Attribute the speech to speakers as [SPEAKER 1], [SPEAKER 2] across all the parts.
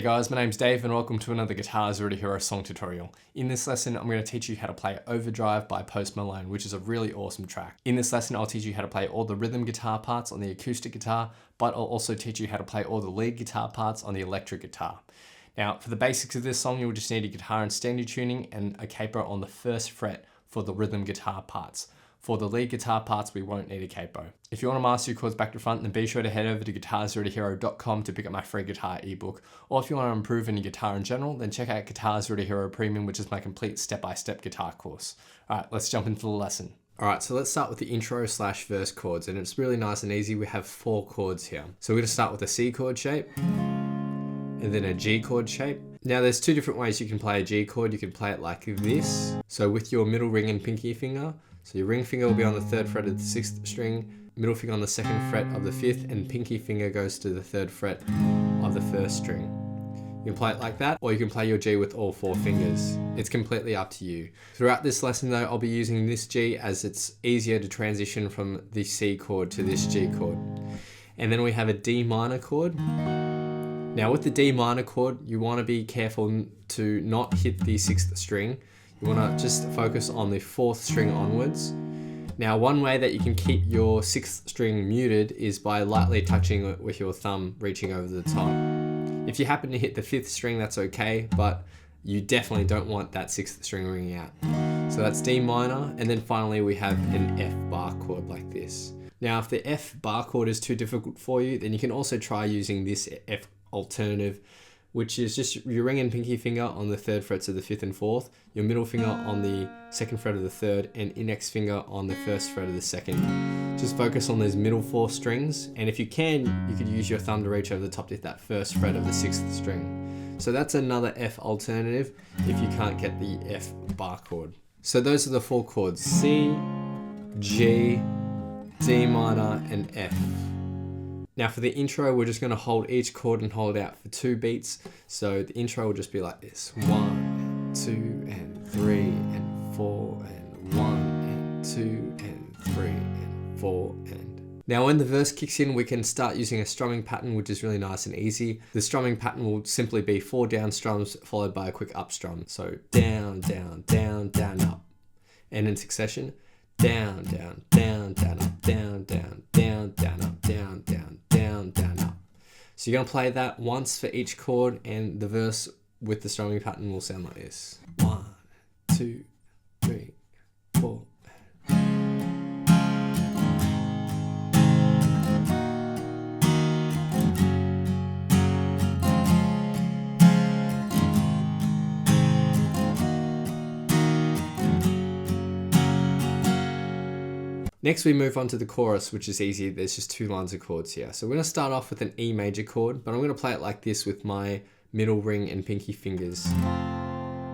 [SPEAKER 1] guys, my name's Dave and welcome to another Guitars Already Hero song tutorial. In this lesson, I'm going to teach you how to play Overdrive by Post Malone, which is a really awesome track. In this lesson, I'll teach you how to play all the rhythm guitar parts on the acoustic guitar, but I'll also teach you how to play all the lead guitar parts on the electric guitar. Now, for the basics of this song, you'll just need a guitar and standard tuning and a capo on the first fret for the rhythm guitar parts. For the lead guitar parts, we won't need a capo. If you want to master your chords back to front, then be sure to head over to guitarsalreadyhero.com to pick up my free guitar ebook. Or if you want to improve in your guitar in general, then check out Guitars Already Hero Premium, which is my complete step-by-step guitar course. All right, let's jump into the lesson. All right, so let's start with the intro / verse chords, and it's really nice and easy. We have 4 chords here. So we're going to start with a C chord shape, and then a G chord shape. Now there's 2 different ways you can play a G chord. You can play it like this. So with your middle ring and pinky finger. So your ring finger will be on the 3rd fret of the 6th string, middle finger on the 2nd fret of the 5th, and pinky finger goes to the 3rd fret of the 1st string. You can play it like that, or you can play your G with all 4 fingers. It's completely up to you. Throughout this lesson though, I'll be using this G as it's easier to transition from the C chord to this G chord. And then we have a D minor chord. Now with the D minor chord, you want to be careful to not hit the 6th string. You want to just focus on the 4th string onwards. Now one way that you can keep your 6th string muted is by lightly touching it with your thumb, reaching over the top. If you happen to hit the 5th string, that's okay, but you definitely don't want that 6th string ringing out. So that's D minor, and then finally we have an F bar chord like this. Now if the F bar chord is too difficult for you, then you can also try using this F alternative, which is just your ring and pinky finger on the 3rd frets of the 5th and 4th, your middle finger on the 2nd fret of the 3rd, and index finger on the 1st fret of the 2nd. Just focus on those middle 4 strings, and if you can, you could use your thumb to reach over the top to hit that 1st fret of the 6th string. So that's another F alternative if you can't get the F bar chord. So those are the 4 chords: C, G, D minor, and F. Now for the intro, we're just going to hold each chord and hold it out for 2 beats. So the intro will just be like this: 1 and 2 and 3 and 4 and 1 and 2 and 3 and 4 and... Now when the verse kicks in, we can start using a strumming pattern, which is really nice and easy. The strumming pattern will simply be 4 down strums followed by a quick up strum. So down, down, down, down, up. And in succession, down, down, down, down, up, down, down, down, down, up, down, down, down, down, up. So you're going to play that once for each chord, and the verse with the strumming pattern will sound like this: 1, 2, 3, 4. Next we move on to the chorus, which is easy. There's just 2 lines of chords here. So we're going to start off with an E major chord, but I'm going to play it like this with my middle ring and pinky fingers,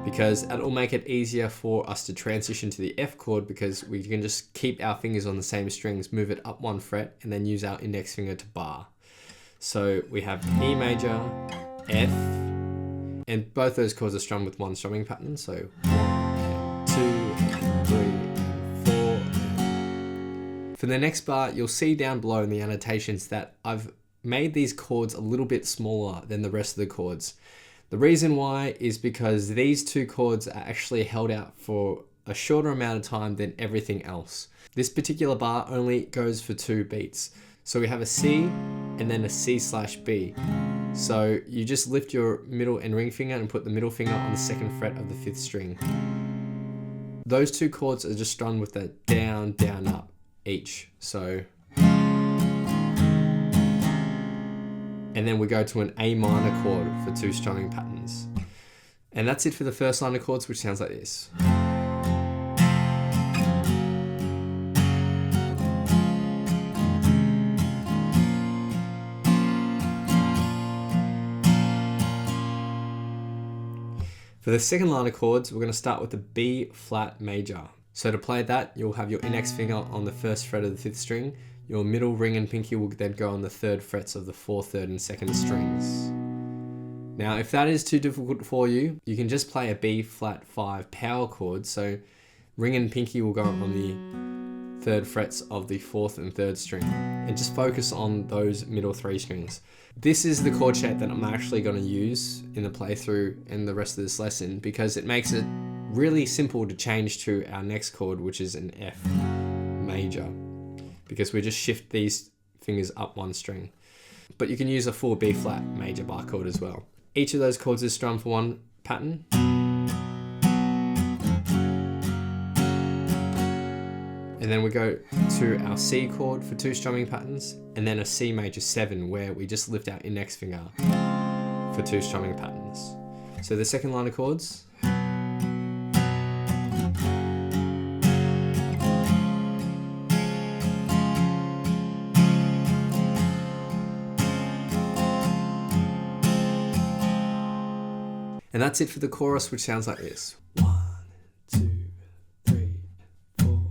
[SPEAKER 1] because it'll make it easier for us to transition to the F chord, because we can just keep our fingers on the same strings, move it up 1 fret, and then use our index finger to bar. So we have E major, F, and both those chords are strummed with 1 strumming pattern. So 1 and 2 and 3 and 4. For the next bar, you'll see down below in the annotations that I've made these chords a little bit smaller than the rest of the chords. The reason why is because these 2 chords are actually held out for a shorter amount of time than everything else. This particular bar only goes for 2 beats. So we have a C and then a C/B. So you just lift your middle and ring finger and put the middle finger on the 2nd fret of the 5th string. Those 2 chords are just strummed with a down, down, up each. So, and then we go to an A minor chord for 2 strumming patterns. And that's it for the first line of chords, which sounds like this. For the second line of chords, we're going to start with the B flat major. So to play that, you'll have your index finger on the 1st fret of the 5th string. Your middle ring and pinky will then go on the 3rd frets of the 4th, 3rd, and 2nd strings. Now, if that is too difficult for you, you can just play a B flat 5 power chord. So ring and pinky will go on the 3rd frets of the 4th and 3rd string. and just focus on those middle 3 strings. This is the chord shape that I'm actually going to use in the playthrough and the rest of this lesson, because it makes it really simple to change to our next chord, which is an F major, because we just shift these fingers up 1 string. But you can use a full B flat major bar chord as well. Each of those chords is strummed for 1 pattern. And then we go to our C chord for 2 strumming patterns, and then a C major 7 where we just lift our index finger for 2 strumming patterns. So the second line of chords. And that's it for the chorus, which sounds like this. 1, 2, 3, 4.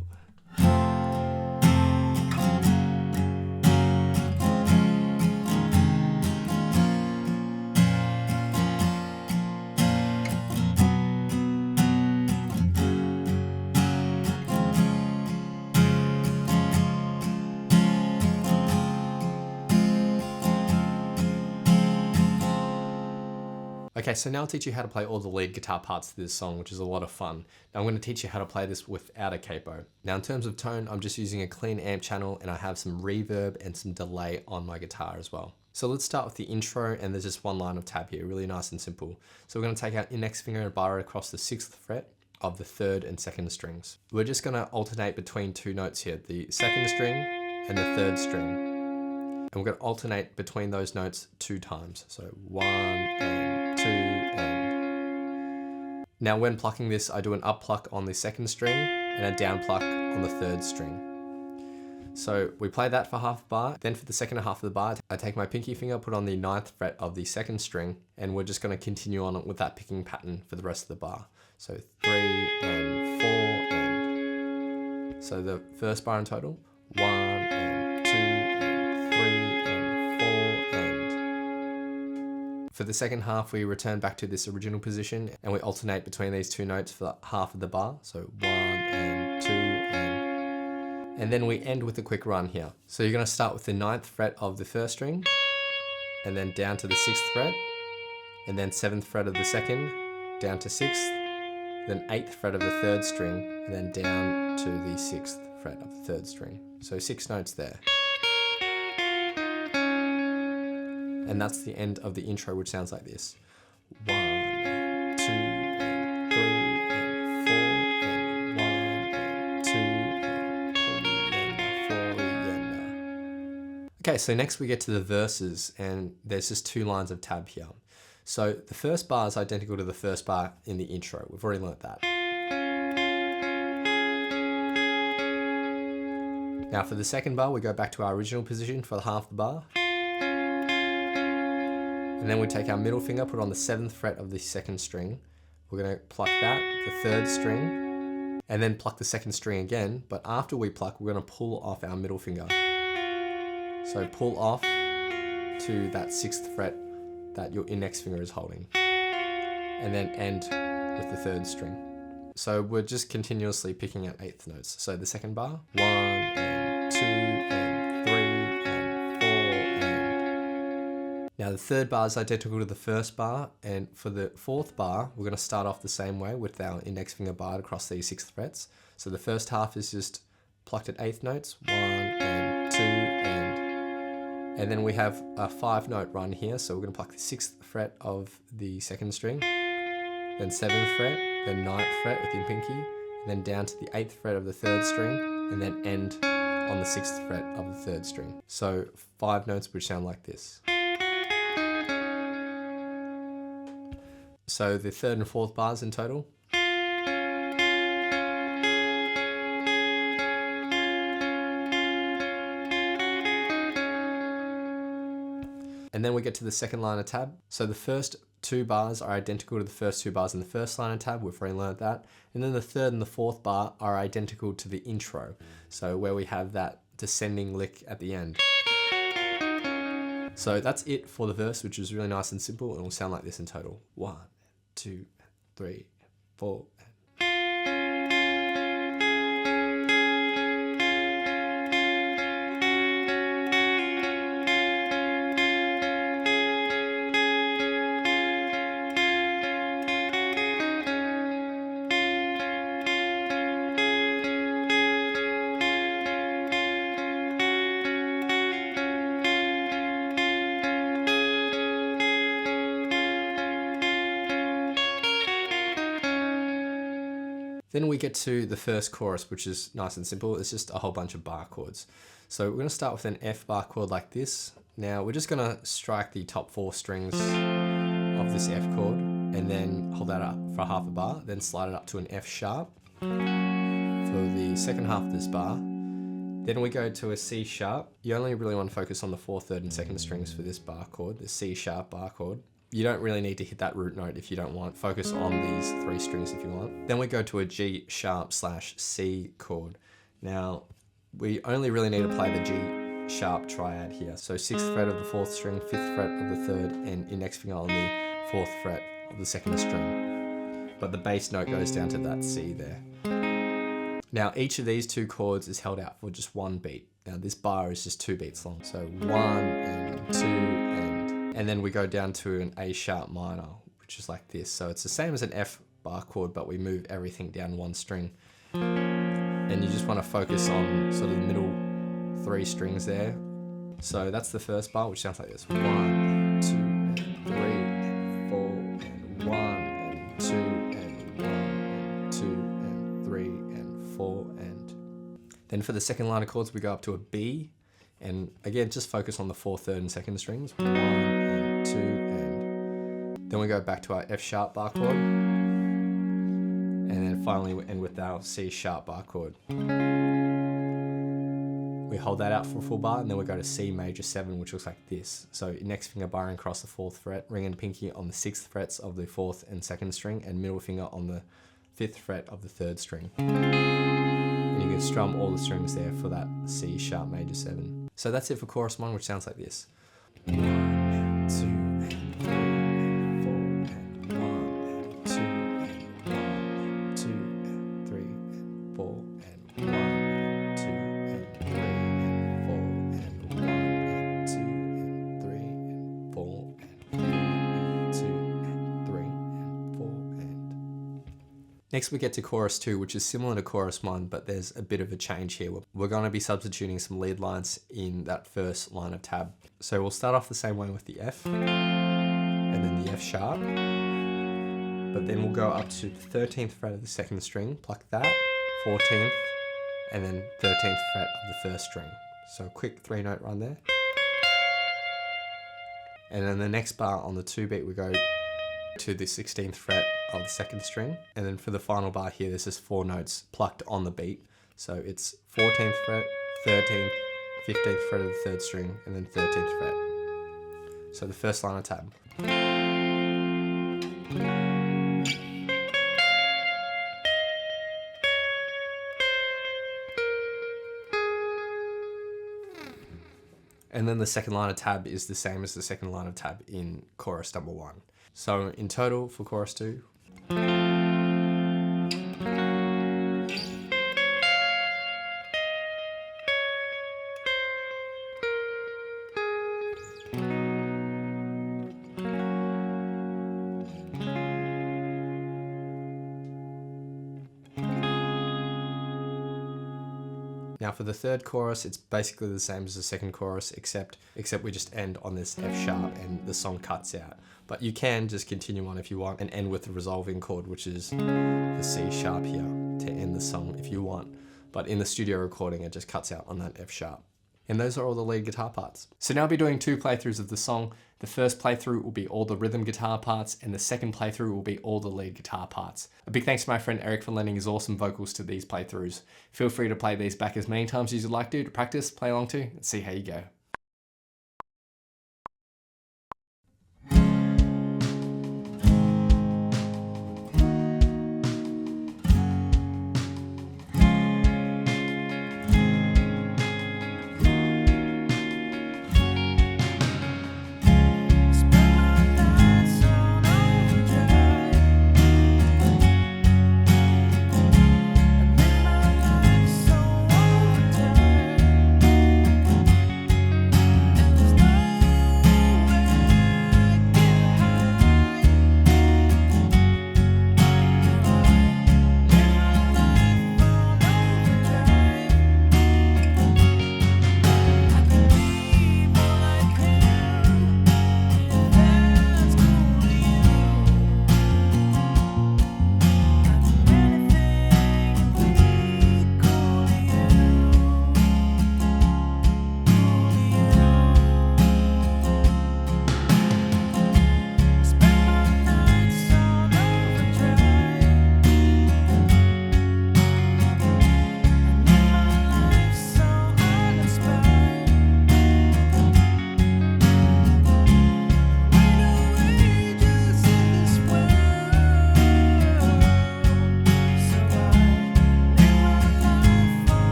[SPEAKER 1] Okay, so now I'll teach you how to play all the lead guitar parts of this song, which is a lot of fun. Now I'm going to teach you how to play this without a capo. Now in terms of tone, I'm just using a clean amp channel, and I have some reverb and some delay on my guitar as well. So let's start with the intro, and there's just 1 line of tab here, really nice and simple. So we're going to take our index finger and bar it across the 6th fret of the 3rd and 2nd strings. We're just going to alternate between 2 notes here, the 2nd string and the 3rd string. And we're going to alternate between those notes 2 times. So 1 and 2 and. Now when plucking this, I do an up pluck on the 2nd string and a down pluck on the 3rd string. So we play that for half a bar. Then for the second half of the bar, I take my pinky finger, put on the 9th fret of the 2nd string, and we're just going to continue on with that picking pattern for the rest of the bar. So 3 and 4 and. So the first bar in total, 1 and 2 and 3 and 4 and. For the second half, we return back to this original position, and we alternate between these 2 notes for half of the bar. So 1 and 2 and then we end with a quick run here. So you're going to start with the 9th fret of the 1st string, and then down to the 6th fret, and then 7th fret of the 2nd, down to 6th, then 8th fret of the 3rd string, and then down to the 6th fret of the 3rd string. So 6 notes there. And that's the end of the intro, which sounds like this. 1 and 2 and 3 and 4 and 1 and 2 and 3 and 4 and. Okay, so next we get to the verses, and there's just 2 lines of tab here. So the first bar is identical to the first bar in the intro. We've already learnt that. Now for the second bar, we go back to our original position for half the bar. And then we take our middle finger, put it on the 7th fret of the 2nd string. We're going to pluck that, the 3rd string, and then pluck the 2nd string again. But after we pluck, we're going to pull off our middle finger. So pull off to that 6th fret that your index finger is holding. And then end with the 3rd string. So we're just continuously picking out 8th notes. So the second bar, 1 and 2 and 3 and 4 and. Now the third bar is identical to the first bar, and for the 4th bar, we're going to start off the same way with our index finger barred across these 6th frets. So the first half is just plucked at 8th notes, 1 and 2 and then we have a 5-note run here. So we're going to pluck the 6th fret of the 2nd string, then 7th fret, then 9th fret with your pinky, and then down to the 8th fret of the 3rd string, and then end on the 6th fret of the 3rd string. So 5 notes which sound like this. So the 3rd and 4th bars in total. And then we get to the second line of tab. So the first 2 bars are identical to the first 2 bars in the first line of tab. We've already learned that. And then the 3rd and the 4th bar are identical to the intro. So where we have that descending lick at the end. So that's it for the verse, which is really nice and simple, and will sound like this in total. 1, 2, 3, 4. Then we get to the first chorus, which is nice and simple. It's just a whole bunch of bar chords. So we're going to start with an F bar chord like this. Now we're just going to strike the top 4 strings of this F chord and then hold that up for half a bar, then slide it up to an F sharp for the second half of this bar. Then we go to a C sharp. You only really want to focus on the 4th, 3rd and 2nd strings for this bar chord, the C sharp bar chord. You don't really need to hit that root note if you don't want. Focus on these 3 strings if you want. Then we go to a G sharp / C chord. Now, we only really need to play the G sharp triad here. So 6th fret of the 4th string, 5th fret of the 3rd, and index finger on the 4th fret of the 2nd string. But the bass note goes down to that C there. Now, each of these 2 chords is held out for just 1 beat. Now, this bar is just 2 beats long. So 1 and 2 and then we go down to an A sharp minor, which is like this. So it's the same as an F bar chord, but we move everything down 1 string. And you just want to focus on sort of the middle 3 strings there. So that's the first bar, which sounds like this. 1, 2, and 3, and 4, and 1, and 2, and 1, and 2, and 3, and 4, and... Then for the second line of chords, we go up to a B. And again, just focus on the 4th, 3rd, and 2nd strings. 1, and 2, and... Then we go back to our F sharp bar chord. And then finally we end with our C sharp bar chord. We hold that out for a full bar, and then we go to C major 7, which looks like this. So index finger barring across the 4th fret, ring and pinky on the 6th frets of the 4th and 2nd string, and middle finger on the 5th fret of the 3rd string. And you can strum all the strings there for that C sharp major 7. So that's it for chorus 1, which sounds like this. 1 and 2 and 3 and 4 and 1 and 2 and 1 and 2 and 3 and 4 and 1 and 2 and 3 and 4 and 1 and 2 and 3 and 4 and 1 and 2 and 3 and 4 and... Next we get to chorus 2, which is similar to chorus 1, but there's a bit of a change here. We're going to be substituting some lead lines in that first line of tab. So we'll start off the same way with the F, and then the F sharp, but then we'll go up to the 13th fret of the 2nd string, pluck that, 14th, and then 13th fret of the 1st string. So a quick 3-note run there. And then the next bar on the 2 beat, we go to the 16th fret of the 2nd string. And then for the final bar here, this is 4 notes plucked on the beat. So it's 14th fret, 13th, 15th fret of the 3rd string, and then 13th fret. So the first line of tab. And then the second line of tab is the same as the second line of tab in chorus number 1. So in total for chorus 2. Now for the third chorus, it's basically the same as the second chorus, except we just end on this F sharp and the song cuts out. But you can just continue on if you want and end with the resolving chord, which is the C sharp here to end the song if you want. But in the studio recording, it just cuts out on that F sharp. And those are all the lead guitar parts. So now I'll be doing 2 playthroughs of the song. The first playthrough will be all the rhythm guitar parts, and the second playthrough will be all the lead guitar parts. A big thanks to my friend Eric for lending his awesome vocals to these playthroughs. Feel free to play these back as many times as you'd like to practice, play along to, and see how you go.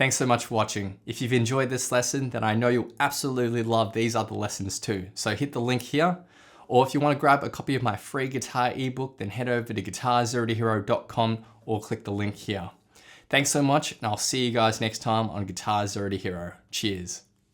[SPEAKER 1] Thanks so much for watching. If you've enjoyed this lesson, then I know you'll absolutely love these other lessons too. So hit the link here. Or if you want to grab a copy of my free guitar ebook, then head over to guitarzerotohero.com or click the link here. Thanks so much, and I'll see you guys next time on Guitar Zero to Hero. Cheers.